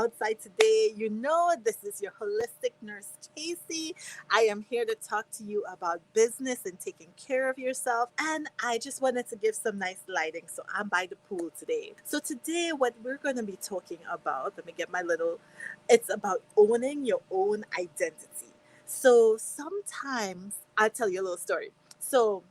outside today. You know, this is your holistic nurse, Casey. I am here to talk to you about business and taking care of yourself. And I just wanted to give some nice lighting. So I'm by the pool today. So today, what we're going to be talking about, let me get my little, it's about owning your own identity. So sometimes I'll tell you a little story. So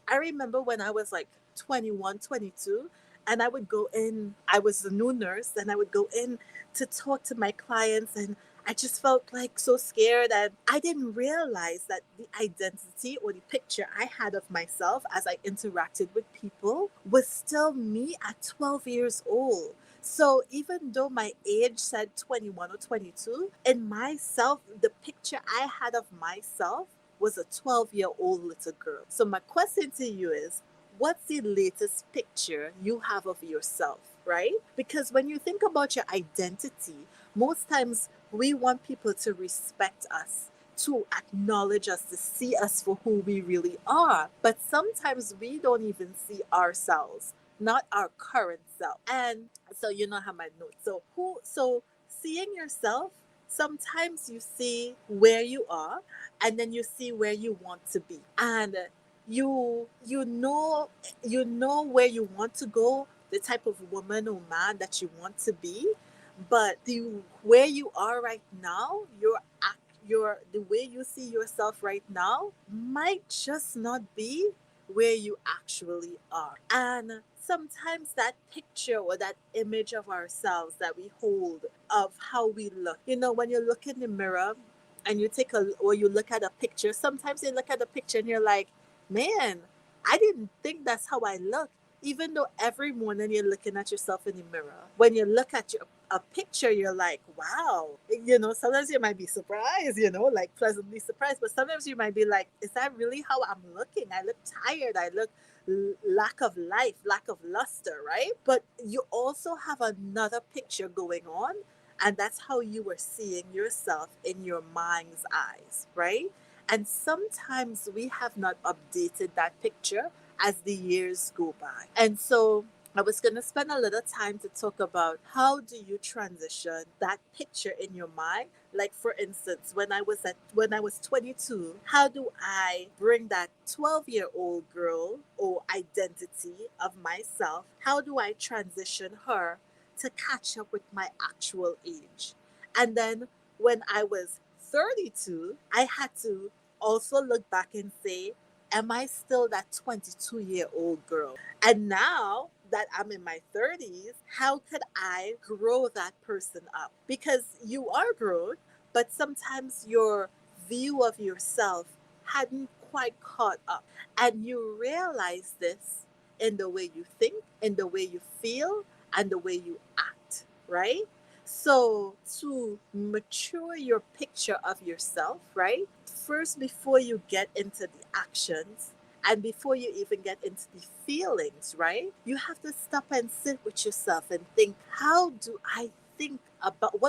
I remember when I was like 21, 22, and I would go in, I was a new nurse, and I would go in to talk to my clients, and I just felt like so scared, and I didn't realize that the identity or the picture I had of myself as I interacted with people was still me at 12 years old. So even though my age said 21 or 22, in myself, the picture I had of myself was a 12-year-old little girl. So my question to you is, what's the latest picture you have of yourself, right? Because when you think about your identity, most times we want people to respect us, to acknowledge us, to see us for who we really are. But sometimes we don't even see ourselves, not our current self. And so you know how my notes. So seeing yourself, sometimes you see where you are and then you see where you want to be. And you know where you want to go, the type of woman or man that you want to be, but the where you are right now, the way you see yourself right now might just not be where you actually are. And sometimes that picture or that image of ourselves that we hold of how we look, when you look in the mirror and you look at a picture, sometimes you look at a picture and you're like, man, I didn't think that's how I look. Even though every morning you're looking at yourself in the mirror, when you look at a picture, you're like, wow. Sometimes you might be surprised, like pleasantly surprised, but sometimes you might be like, is that really how I'm looking? I look tired. I look lack of life, lack of luster, right? But you also have another picture going on, and that's how you were seeing yourself in your mind's eyes, right? And sometimes we have not updated that picture as the years go by. And so I was going to spend a little time to talk about how do you transition that picture in your mind. Like for instance, when I was 22, how do I bring that 12-year-old girl or identity of myself? How do I transition her to catch up with my actual age? And then when I was 32, I had to also look back and say, am I still that 22-year-old girl? And now that I'm in my 30s, how could I grow that person up? Because you are grown, but sometimes your view of yourself hadn't quite caught up. And you realize this in the way you think, in the way you feel, and the way you act, right? So, to mature your picture of yourself, right? First, before you get into the actions and before you even get into the feelings, right? You have to stop and sit with yourself and think, what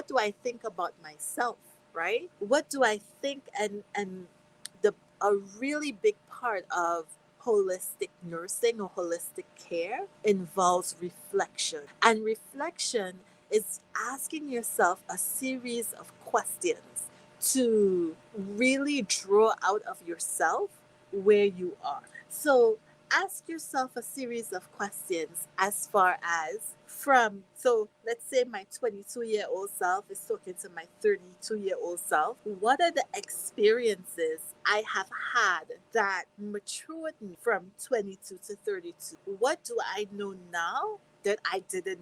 do I think about myself, right? What do I think? And the a really big part of holistic nursing or holistic care involves reflection. And reflection is asking yourself a series of questions to really draw out of yourself where you are. So ask yourself a series of questions as far as so let's say my 22-year-old self is talking to my 32-year-old self. What are the experiences I have had that matured me from 22 to 32? What do I know now that I did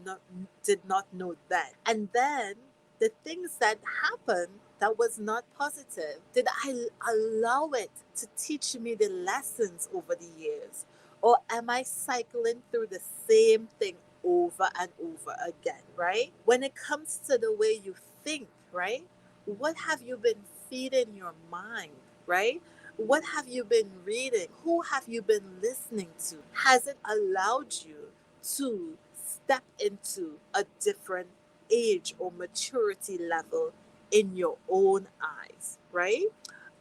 not know then? And then the things that happened that was not positive, did I allow it to teach me the lessons over the years? Or am I cycling through the same thing over and over again, right? When it comes to the way you think, right? What have you been feeding your mind, right? What have you been reading? Who have you been listening to? Has it allowed you to step into a different age or maturity level in your own eyes, right?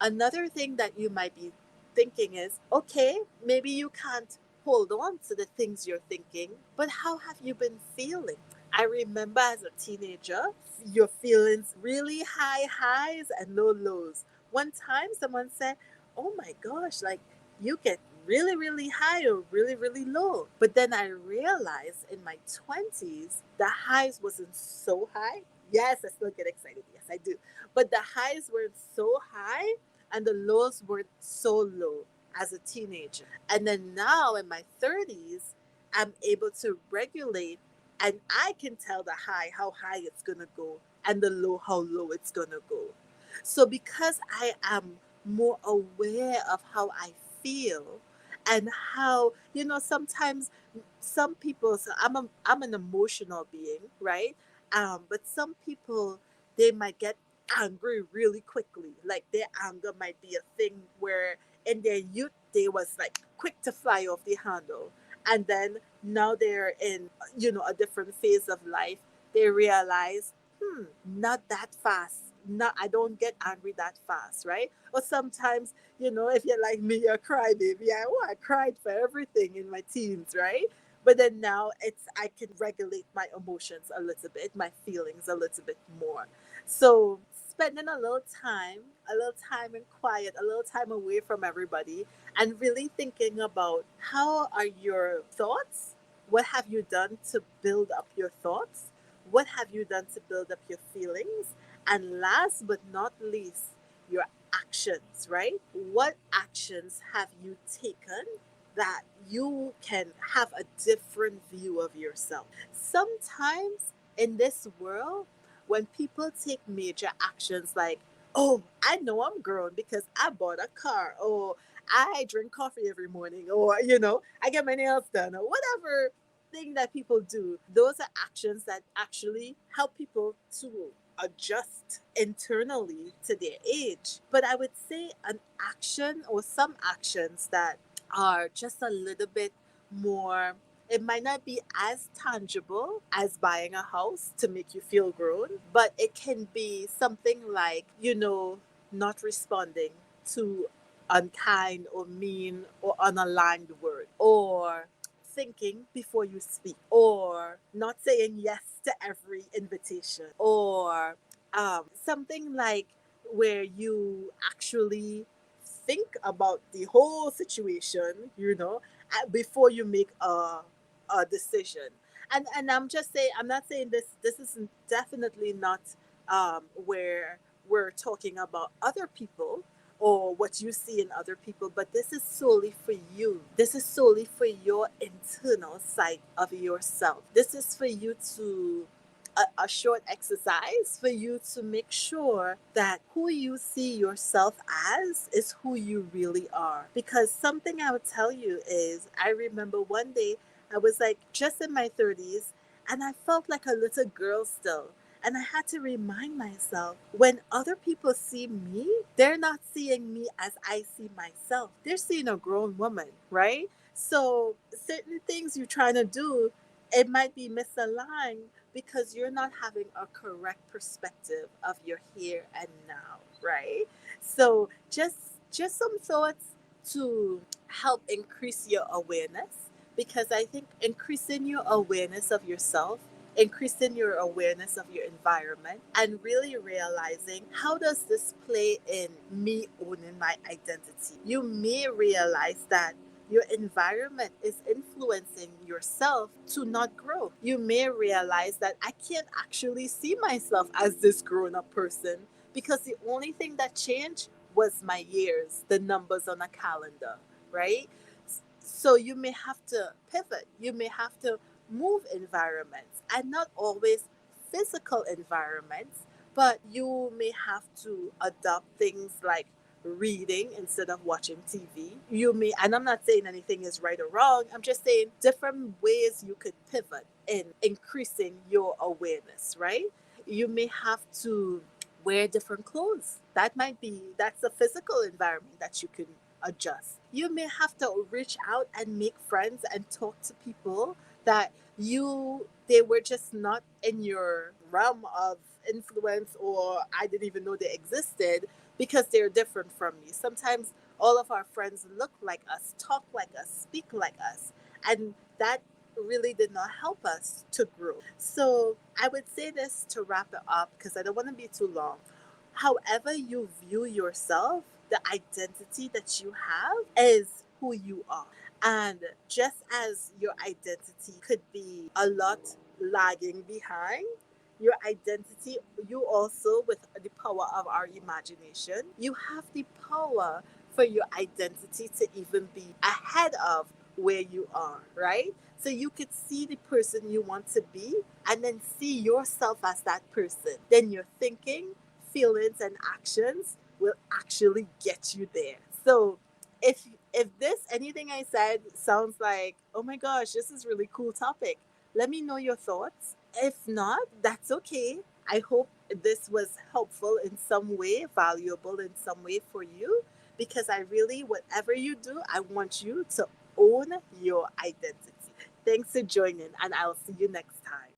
Another thing that you might be thinking is, okay, maybe you can't hold on to the things you're thinking, but how have you been feeling? I remember as a teenager, your feelings really high highs and low lows. One time someone said, "Oh my gosh, like you get really, really high or really, really low." But then I realized in my 20s, the highs wasn't so high. Yes, I still get excited. Yes, I do. But the highs weren't so high and the lows weren't so low as a teenager. And then now in my 30s, I'm able to regulate, and I can tell the high how high it's gonna go and the low how low it's gonna go. So because I am more aware of how I feel and how, sometimes some people, so I'm an emotional being, right? But some people, they might get angry really quickly. Like their anger might be a thing where in their youth they was like quick to fly off the handle, and then now they're in, a different phase of life. They realize, not that fast. Not, I don't get angry that fast, right? Or sometimes, if you're like me, you're a crybaby. I cried for everything in my teens, right? But then now I can regulate my emotions a little bit, my feelings a little bit more. So spending a little time in quiet, a little time away from everybody, and really thinking about how are your thoughts? What have you done to build up your thoughts? What have you done to build up your feelings? And last but not least, your actions, right? What actions have you taken that you can have a different view of yourself? Sometimes in this world, when people take major actions like, oh, I know I'm grown because I bought a car, or I drink coffee every morning, or, I get my nails done, or whatever thing that people do, those are actions that actually help people to adjust internally to their age. But I would say an action or some actions that are just a little bit more, it might not be as tangible as buying a house to make you feel grown, but it can be something like, not responding to unkind or mean or unaligned word, or thinking before you speak, or not saying yes to every invitation, or something like where you actually think about the whole situation, before you make a decision. And I'm just saying, I'm not saying this is definitely not where we're talking about other people or what you see in other people, but this is solely for you. This is solely for your internal side of yourself. This is for you to a short exercise for you to make sure that who you see yourself as is who you really are. Because something I would tell you is, I remember one day I was like just in my 30s and I felt like a little girl still. And I had to remind myself, when other people see me, they're not seeing me as I see myself. They're seeing a grown woman, right? So certain things you're trying to do, it might be misaligned because you're not having a correct perspective of your here and now, right? So just some thoughts to help increase your awareness, because I think increasing your awareness of yourself, increasing your awareness of your environment, and really realizing how does this play in me owning my identity. You may realize that your environment is influencing yourself to not grow. You may realize that I can't actually see myself as this grown up person because the only thing that changed was my years, the numbers on a calendar, right? So you may have to pivot, you may have to move environments, and not always physical environments, but you may have to adopt things like reading instead of watching TV. You may, and I'm not saying anything is right or wrong, I'm just saying different ways you could pivot in increasing your awareness, right? You may have to wear different clothes. That's a physical environment that you can adjust. You may have to reach out and make friends and talk to people that they were just not in your realm of influence, or I didn't even know they existed because they're different from me. Sometimes all of our friends look like us, talk like us, speak like us, and that really did not help us to grow. So I would say this to wrap it up because I don't want to be too long. However, you view yourself, the identity that you have is who you are. And just as your identity could be a lot lagging behind, your identity, you also, with the power of our imagination, you have the power for your identity to even be ahead of where you are, right? So you could see the person you want to be and then see yourself as that person. Then your thinking, feelings, and actions will actually get you there. So if this anything I said sounds like, oh my gosh, this is really cool topic, let me know your thoughts. If not, that's okay. I hope this was helpful in some way, valuable in some way for you, because I really, whatever you do, I want you to own your identity. Thanks for joining, and I'll see you next time.